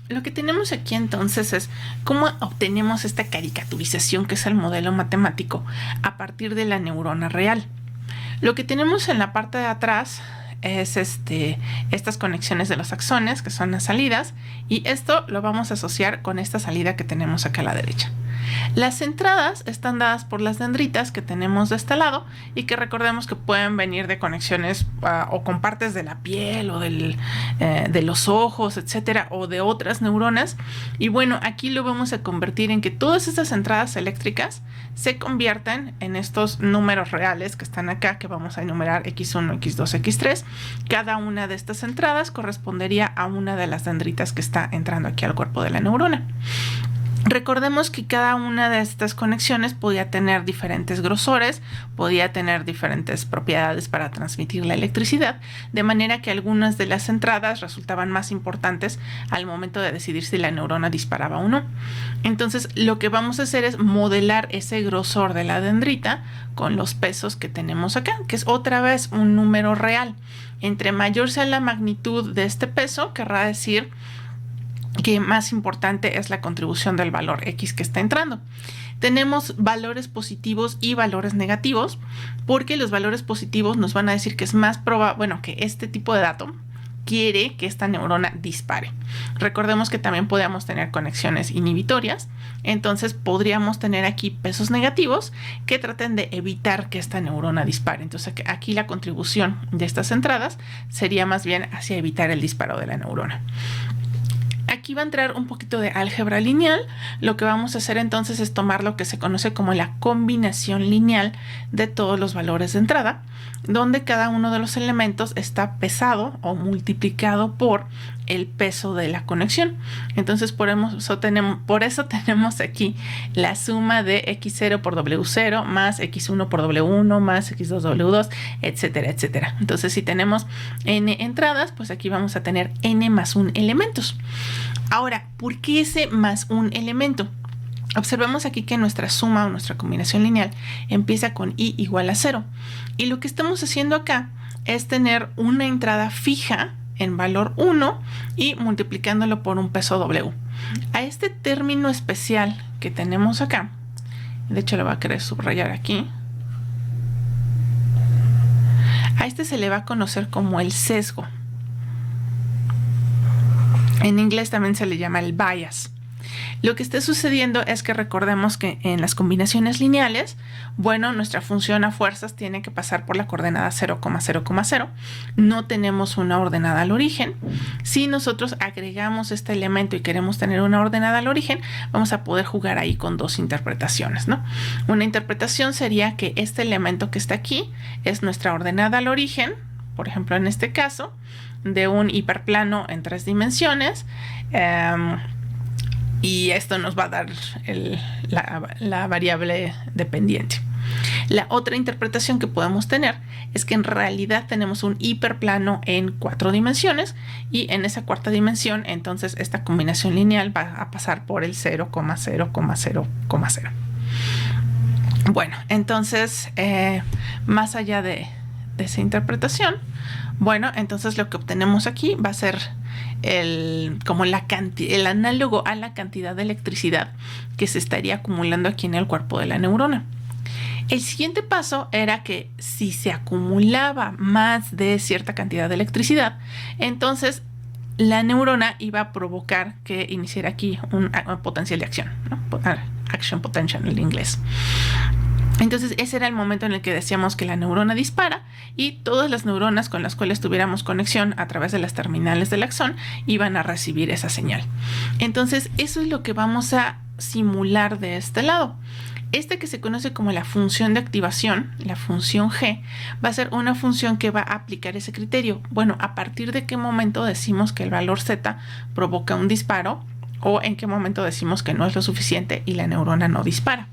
Lo que tenemos aquí entonces es cómo obtenemos esta caricaturización que es el modelo matemático a partir de la neurona real. Lo que tenemos en la parte de atrás es estas conexiones de los axones, que son las salidas, y esto lo vamos a asociar con esta salida que tenemos acá a la derecha. Las entradas están dadas por las dendritas que tenemos de este lado y que recordemos que pueden venir de conexiones o con partes de la piel o de los ojos, etcétera, o de otras neuronas. Y bueno, aquí lo vamos a convertir en que todas estas entradas eléctricas se convierten en estos números reales que están acá, que vamos a enumerar X1, X2, X3. Cada una de estas entradas correspondería a una de las dendritas que está entrando aquí al cuerpo de la neurona. Recordemos que cada una de estas conexiones podía tener diferentes grosores, podía tener diferentes propiedades para transmitir la electricidad, de manera que algunas de las entradas resultaban más importantes al momento de decidir si la neurona disparaba o no. Entonces, lo que vamos a hacer es modelar ese grosor de la dendrita con los pesos que tenemos acá, que es otra vez un número real. Entre mayor sea la magnitud de este peso, querrá decir que más importante es la contribución del valor X que está entrando. Tenemos valores positivos y valores negativos, porque los valores positivos nos van a decir que es más probable, bueno, que este tipo de dato quiere que esta neurona dispare. Recordemos que también podríamos tener conexiones inhibitorias, entonces podríamos tener aquí pesos negativos que traten de evitar que esta neurona dispare. Entonces aquí la contribución de estas entradas sería más bien hacia evitar el disparo de la neurona. Aquí va a entrar un poquito de álgebra lineal. Lo que vamos a hacer entonces es tomar lo que se conoce como la combinación lineal de todos los valores de entrada, donde cada uno de los elementos está pesado o multiplicado por el peso de la conexión. Entonces por eso tenemos aquí la suma de x0 por w0 más x1 por w1 más x2 w2, etcétera, etcétera. Entonces si tenemos n entradas, pues aquí vamos a tener n más 1 elementos. Ahora, ¿por qué ese más un elemento? Observemos aquí que nuestra suma o nuestra combinación lineal empieza con i igual a 0. Y lo que estamos haciendo acá es tener una entrada fija en valor 1 y multiplicándolo por un peso w. A este término especial que tenemos acá, de hecho lo voy a querer subrayar aquí, a este se le va a conocer como el sesgo. En inglés también se le llama el bias. Lo que está sucediendo es que recordemos que en las combinaciones lineales, bueno, nuestra función a fuerzas tiene que pasar por la coordenada 0,0,0. No tenemos una ordenada al origen. Si nosotros agregamos este elemento y queremos tener una ordenada al origen, vamos a poder jugar ahí con dos interpretaciones, ¿no? Una interpretación sería que este elemento que está aquí es nuestra ordenada al origen, por ejemplo, en este caso, de un hiperplano en 3 dimensiones, y esto nos va a dar la variable dependiente. La otra interpretación que podemos tener es que en realidad tenemos un hiperplano en 4 dimensiones y en esa cuarta dimensión entonces esta combinación lineal va a pasar por el 0,0,0,0. Bueno, entonces más allá de esa interpretación, bueno, entonces lo que obtenemos aquí va a ser como el análogo a la cantidad de electricidad que se estaría acumulando aquí en el cuerpo de la neurona. El siguiente paso era que si se acumulaba más de cierta cantidad de electricidad, entonces la neurona iba a provocar que iniciara aquí un potencial de acción, ¿no? Action potential en inglés. Entonces ese era el momento en el que decíamos que la neurona dispara y todas las neuronas con las cuales tuviéramos conexión a través de las terminales del axón iban a recibir esa señal. Entonces eso es lo que vamos a simular de este lado. Este que se conoce como la función de activación, la función G, va a ser una función que va a aplicar ese criterio. Bueno, ¿a partir de qué momento decimos que el valor Z provoca un disparo? ¿O en qué momento decimos que no es lo suficiente y la neurona no dispara?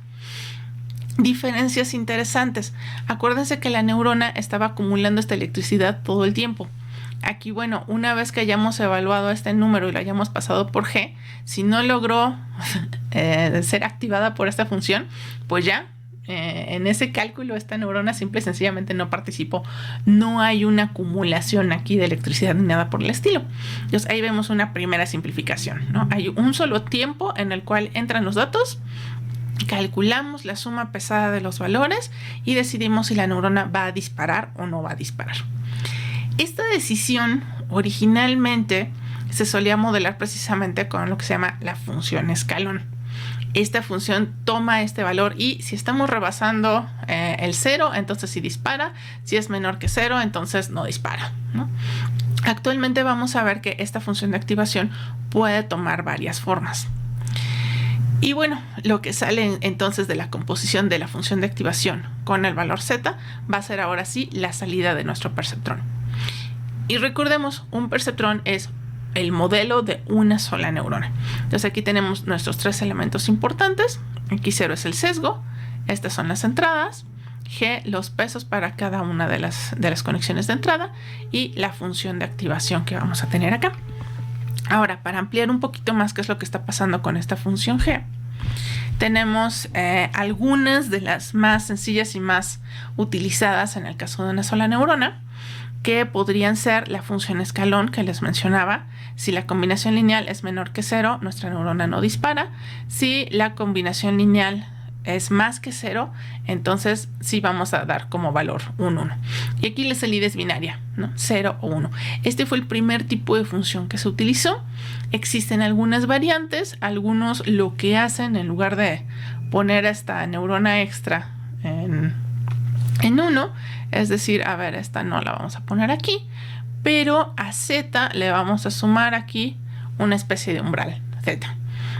Diferencias interesantes. Acuérdense que la neurona estaba acumulando esta electricidad todo el tiempo. Aquí, bueno, una vez que hayamos evaluado este número y lo hayamos pasado por G, si no logró ser activada por esta función, pues ya en ese cálculo esta neurona simple y sencillamente no participó. No hay una acumulación aquí de electricidad ni nada por el estilo. Entonces ahí vemos una primera simplificación, ¿no? Hay un solo tiempo en el cual entran los datos, calculamos la suma pesada de los valores y decidimos si la neurona va a disparar o no va a disparar. Esta decisión originalmente se solía modelar precisamente con lo que se llama la función escalón. Esta función toma este valor y si estamos rebasando el 0, entonces sí dispara. Si es menor que 0, entonces no dispara, ¿no? Actualmente vamos a ver que esta función de activación puede tomar varias formas. Y bueno, lo que sale entonces de la composición de la función de activación con el valor z va a ser ahora sí la salida de nuestro perceptrón. Y recordemos, un perceptrón es el modelo de una sola neurona. Entonces aquí tenemos nuestros tres elementos importantes. Aquí 0 es el sesgo, estas son las entradas, G los pesos para cada una de las conexiones de entrada y la función de activación que vamos a tener acá. Ahora, para ampliar un poquito más qué es lo que está pasando con esta función G, tenemos algunas de las más sencillas y más utilizadas en el caso de una sola neurona, que podrían ser la función escalón que les mencionaba. Si la combinación lineal es menor que 0, nuestra neurona no dispara. Si la combinación lineal es más que 0, entonces sí vamos a dar como valor un 1. Y aquí la salida es binaria, ¿no? 0 o 1. Este fue el primer tipo de función que se utilizó. Existen algunas variantes. Algunos lo que hacen, en lugar de poner esta neurona extra en 1, es decir, a ver, esta no la vamos a poner aquí, pero a z le vamos a sumar aquí una especie de umbral, z.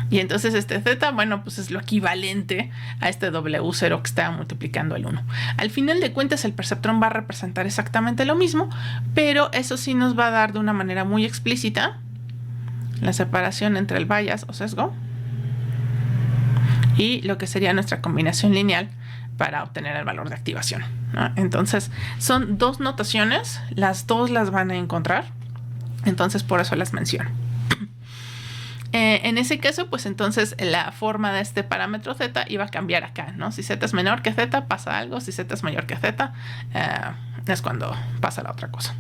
Y entonces este z, bueno, pues es lo equivalente a este W0 que está multiplicando el 1. Al final de cuentas, el perceptrón va a representar exactamente lo mismo, pero eso sí nos va a dar de una manera muy explícita la separación entre el bias o sesgo y lo que sería nuestra combinación lineal para obtener el valor de activación, ¿no? Entonces, son dos notaciones, las dos las van a encontrar, entonces por eso las menciono. En ese caso, pues entonces la forma de este parámetro z iba a cambiar acá, ¿no? Si z es menor que z, pasa algo. Si z es mayor que z, es cuando pasa la otra cosa.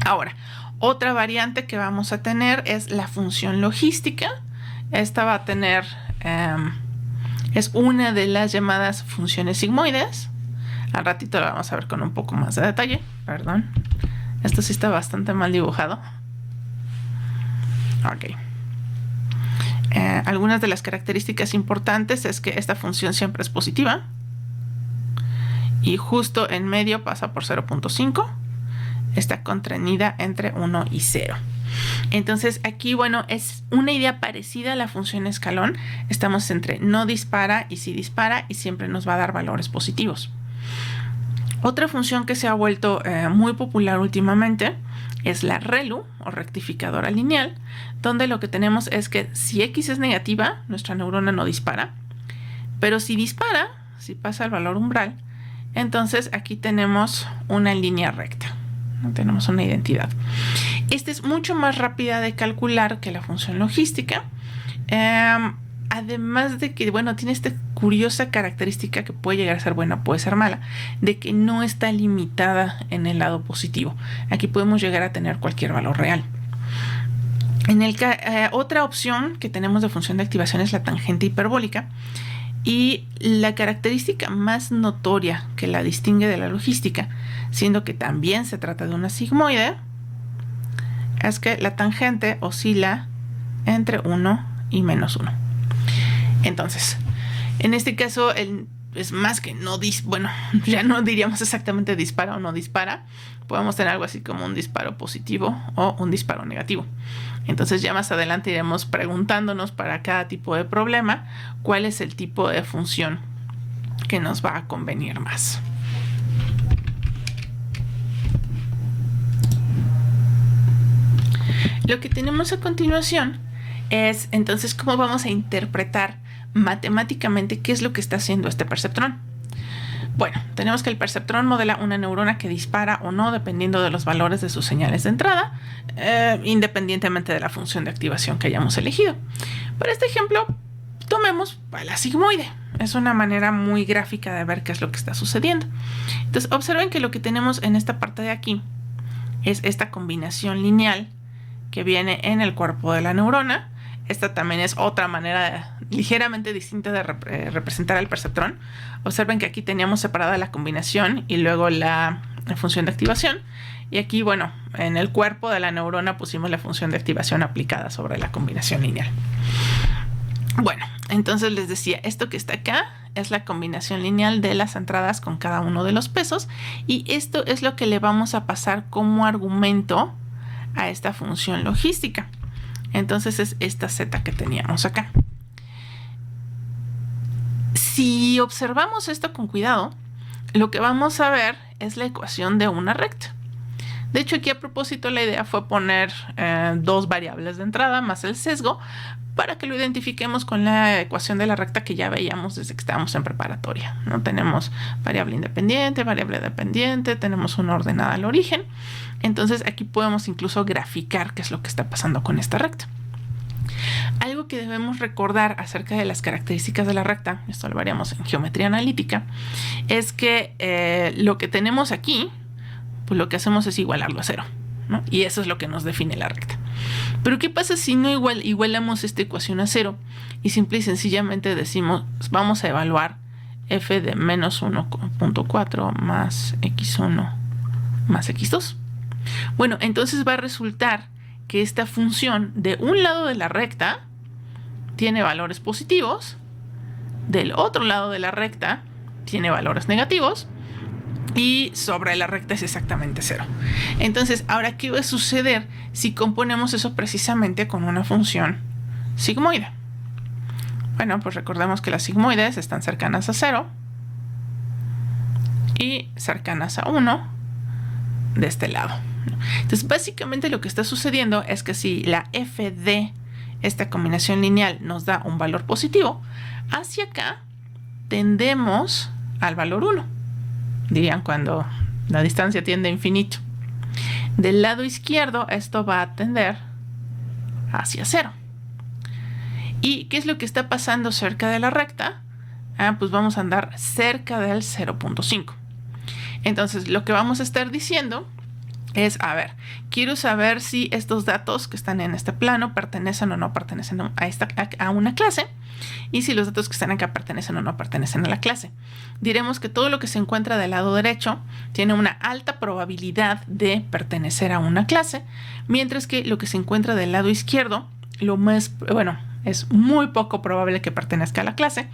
Ahora, otra variante que vamos a tener es la función logística. Esta va a tener... es una de las llamadas funciones sigmoides. Al ratito la vamos a ver con un poco más de detalle. Perdón. Esto sí está bastante mal dibujado. Ok. Algunas de las características importantes es que esta función siempre es positiva. Y justo en medio pasa por 0.5. Está contenida entre 1 y 0. Entonces aquí, bueno, es una idea parecida a la función escalón. Estamos entre no dispara y sí dispara y siempre nos va a dar valores positivos. Otra función que se ha vuelto muy popular últimamente es la ReLU o rectificadora lineal, donde lo que tenemos es que si X es negativa, nuestra neurona no dispara, pero si dispara, si pasa el valor umbral, entonces aquí tenemos una línea recta. No tenemos una identidad. Esta es mucho más rápida de calcular que la función logística. Además de que, bueno, tiene esta curiosa característica que puede llegar a ser buena, puede ser mala, de que no está limitada en el lado positivo. Aquí podemos llegar a tener cualquier valor real. Otra opción que tenemos de función de activación es la tangente hiperbólica. Y la característica más notoria que la distingue de la logística, siendo que también se trata de una sigmoide, es que la tangente oscila entre 1 y menos 1. Entonces, en este caso, es más que no bueno, ya no diríamos exactamente dispara o no dispara. Podemos tener algo así como un disparo positivo o un disparo negativo. Entonces ya más adelante iremos preguntándonos para cada tipo de problema cuál es el tipo de función que nos va a convenir más. Lo que tenemos a continuación es entonces cómo vamos a interpretar matemáticamente qué es lo que está haciendo este perceptrón. Bueno, tenemos que el perceptrón modela una neurona que dispara o no dependiendo de los valores de sus señales de entrada, independientemente de la función de activación que hayamos elegido. Para este ejemplo, tomemos a la sigmoide. Es una manera muy gráfica de ver qué es lo que está sucediendo. Entonces, observen que lo que tenemos en esta parte de aquí es esta combinación lineal que viene en el cuerpo de la neurona. Esta también es otra manera ligeramente distinta de representar el perceptrón. Observen que aquí teníamos separada la combinación y luego la función de activación. Y aquí, bueno, en el cuerpo de la neurona pusimos la función de activación aplicada sobre la combinación lineal. Bueno, entonces les decía, esto que está acá es la combinación lineal de las entradas con cada uno de los pesos. Y esto es lo que le vamos a pasar como argumento a esta función logística. Entonces es esta z que teníamos acá. Si observamos esto con cuidado, lo que vamos a ver es la ecuación de una recta. De hecho, aquí a propósito la idea fue poner dos variables de entrada más el sesgo para que lo identifiquemos con la ecuación de la recta que ya veíamos desde que estábamos en preparatoria, ¿no? Tenemos variable independiente, variable dependiente, tenemos una ordenada al origen. Entonces aquí podemos incluso graficar qué es lo que está pasando con esta recta. Algo que debemos recordar acerca de las características de la recta, esto lo veríamos en geometría analítica, es que lo que tenemos aquí, pues lo que hacemos es igualarlo a 0, ¿no? Y eso es lo que nos define la recta. Pero ¿qué pasa si no igualamos esta ecuación a 0 y simple y sencillamente decimos, vamos a evaluar f de menos 1.4 más x1 más x2? Bueno, entonces va a resultar que esta función de un lado de la recta tiene valores positivos, del otro lado de la recta tiene valores negativos, y sobre la recta es exactamente 0. Entonces, ahora, ¿qué va a suceder si componemos eso precisamente con una función sigmoide? Bueno, pues recordemos que las sigmoides están cercanas a 0 y cercanas a 1 de este lado. Entonces, básicamente lo que está sucediendo es que si la f de esta combinación lineal nos da un valor positivo, hacia acá tendemos al valor 1. Dirían cuando la distancia tiende a infinito. Del lado izquierdo esto va a tender hacia 0. ¿Y qué es lo que está pasando cerca de la recta? Pues vamos a andar cerca del 0.5. Entonces lo que vamos a estar diciendo es, a ver, quiero saber si estos datos que están en este plano pertenecen o no pertenecen a una clase, y si los datos que están acá pertenecen o no pertenecen a la clase. Diremos que todo lo que se encuentra del lado derecho tiene una alta probabilidad de pertenecer a una clase, mientras que lo que se encuentra del lado izquierdo, es muy poco probable que pertenezca a la clase,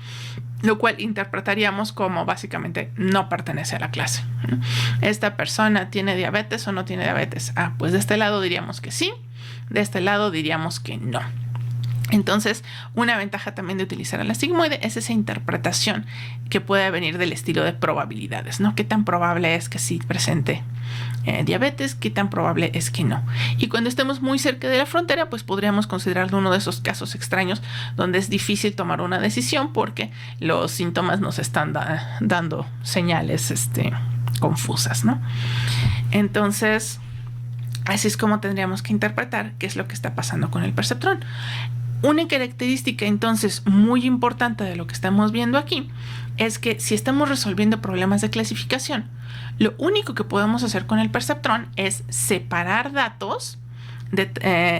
lo cual interpretaríamos como básicamente no pertenece a la clase. ¿Esta persona tiene diabetes o no tiene diabetes? Pues de este lado diríamos que sí, de este lado diríamos que no. Entonces, una ventaja también de utilizar a la sigmoide es esa interpretación que puede venir del estilo de probabilidades, ¿no? ¿Qué tan probable es que sí presente diabetes? ¿Qué tan probable es que no? Y cuando estemos muy cerca de la frontera, pues podríamos considerarlo uno de esos casos extraños donde es difícil tomar una decisión porque los síntomas nos están dando señales confusas, ¿no? Entonces, así es como tendríamos que interpretar qué es lo que está pasando con el perceptrón. Una característica entonces muy importante de lo que estamos viendo aquí es que si estamos resolviendo problemas de clasificación, lo único que podemos hacer con el perceptrón es separar datos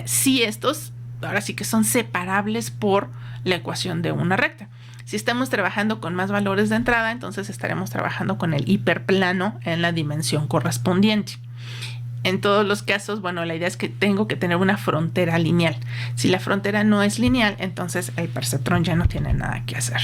si estos ahora sí que son separables por la ecuación de una recta. Si estamos trabajando con más valores de entrada, entonces estaremos trabajando con el hiperplano en la dimensión correspondiente. En todos los casos, bueno, la idea es que tengo que tener una frontera lineal. Si la frontera no es lineal, entonces el perceptrón ya no tiene nada que hacer.